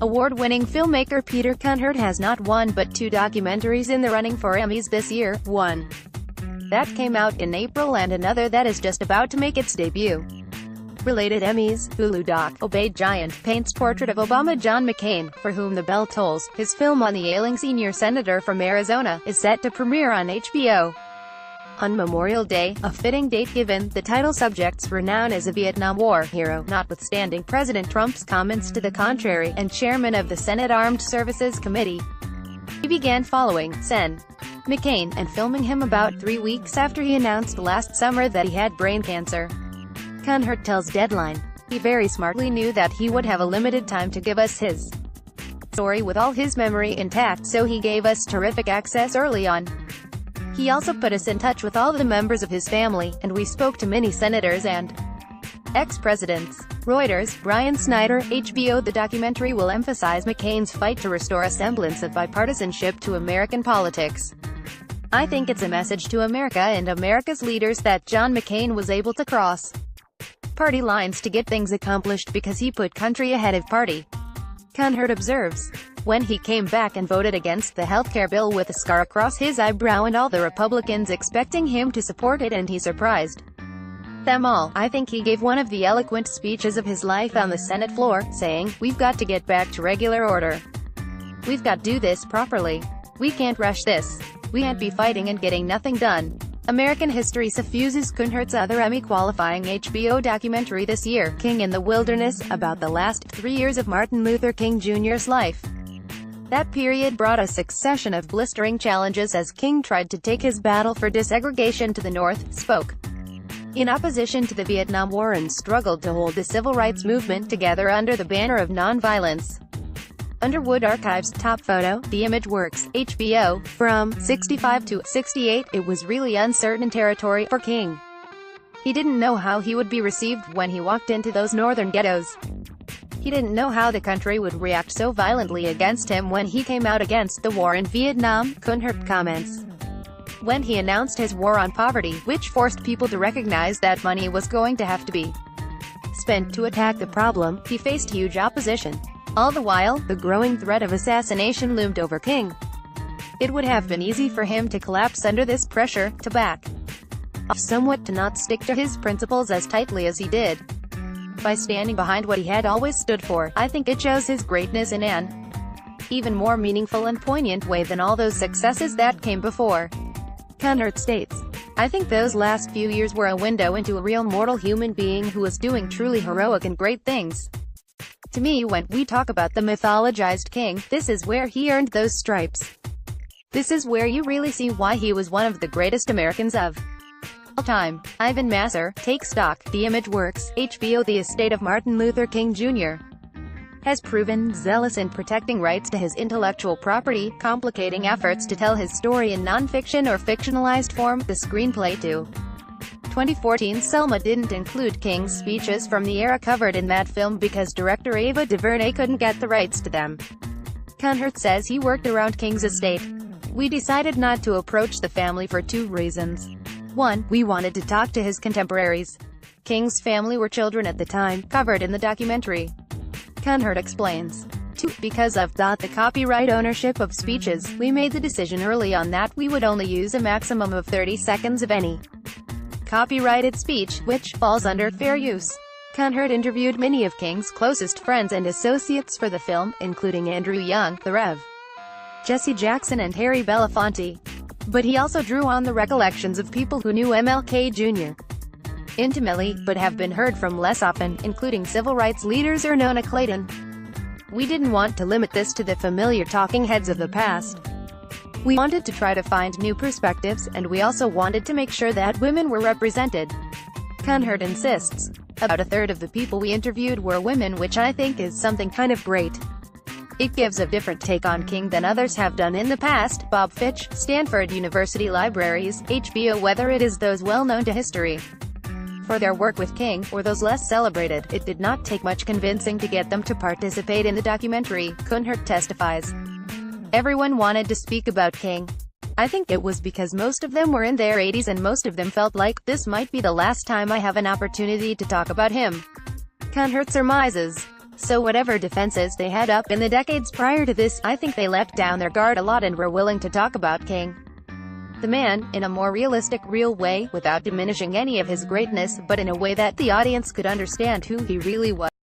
Award-winning filmmaker Peter Kunhardt has not one but two documentaries in the running for Emmys this year, one that came out in April and another that is just about to make its debut. Related Emmys, Hulu doc, Obeyed Giant, paints portrait of Obama John McCain, for whom the bell tolls. His film on the ailing senior senator from Arizona is set to premiere on HBO on Memorial Day, a fitting date given the title subject's renown as a Vietnam War hero, notwithstanding President Trump's comments to the contrary, and chairman of the Senate Armed Services Committee. He began following Sen. McCain and filming him about 3 weeks after he announced last summer that he had brain cancer. Kunhardt tells Deadline, "He very smartly knew that he would have a limited time to give us his story with all his memory intact, so he gave us terrific access early on. He also put us in touch with all the members of his family, and we spoke to many senators and ex-presidents." Reuters, Brian Snyder, HBO. The documentary will emphasize McCain's fight to restore a semblance of bipartisanship to American politics. "I think it's a message to America and America's leaders that John McCain was able to cross party lines to get things accomplished because he put country ahead of party," Kunhardt observes. When he came back and voted against the healthcare bill with a scar across his eyebrow and all the Republicans expecting him to support it, and he surprised them all. "I think he gave one of the eloquent speeches of his life on the Senate floor, saying, 'We've got to get back to regular order. We've got to do this properly. We can't rush this. We can't be fighting and getting nothing done.'" American History suffuses Kunhardt's other Emmy-qualifying HBO documentary this year, King in the Wilderness, about the last 3 years of Martin Luther King Jr.'s life. That period brought a succession of blistering challenges as King tried to take his battle for desegregation to the North, spoke in opposition to the Vietnam War, and struggled to hold the civil rights movement together under the banner of nonviolence. Underwood Archives top photo, The Image Works, HBO, from 65 to 68. It was really uncertain territory for King. He didn't know how he would be received when he walked into those northern ghettos. He didn't know how the country would react so violently against him when he came out against the war in Vietnam, Kunhardt comments. When he announced his war on poverty, which forced people to recognize that money was going to have to be spent to attack the problem, he faced huge opposition. All the while, the growing threat of assassination loomed over King. It would have been easy for him to collapse under this pressure, to back off somewhat, to not stick to his principles as tightly as he did. By standing behind what he had always stood for, I think it shows his greatness in an even more meaningful and poignant way than all those successes that came before. Kunhardt states, "I think those last few years were a window into a real mortal human being who was doing truly heroic and great things. To me, when we talk about the mythologized King, this is where he earned those stripes. This is where you really see why he was one of the greatest Americans of all time." Ivan Masser, Take Stock, The Image Works, HBO. The estate of Martin Luther King Jr. has proven zealous in protecting rights to his intellectual property, complicating efforts to tell his story in non-fiction or fictionalized form. The screenplay to 2014 Selma didn't include King's speeches from the era covered in that film because director Ava DuVernay couldn't get the rights to them. Kunhardt says he worked around King's estate. "We decided not to approach the family for two reasons. One, we wanted to talk to his contemporaries. King's family were children at the time, covered in the documentary," Kunhardt explains. Two, because of the copyright ownership of speeches, we made the decision early on that we would only use a maximum of 30 seconds of any copyrighted speech, which falls under fair use. Kunhardt interviewed many of King's closest friends and associates for the film, including Andrew Young, the Rev. Jesse Jackson and Harry Belafonte. But he also drew on the recollections of people who knew MLK Jr. intimately, but have been heard from less often, including civil rights leaders Ernona Clayton. "We didn't want to limit this to the familiar talking heads of the past. We wanted to try to find new perspectives, and we also wanted to make sure that women were represented," Kunhardt insists. "About a third of the people we interviewed were women, which I think is something kind of great. It gives a different take on King than others have done in the past." Bob Fitch, Stanford University Libraries, HBO. Whether it is those well-known to history for their work with King, or those less celebrated, it did not take much convincing to get them to participate in the documentary, Kunhardt testifies. "Everyone wanted to speak about King. I think it was because most of them were in their 80s and most of them felt like, this might be the last time I have an opportunity to talk about him," Kunhardt surmises. So whatever defenses they had up in the decades prior to this, I think they let down their guard a lot and were willing to talk about King the man, in a more realistic, real way, without diminishing any of his greatness, but in a way that the audience could understand who he really was.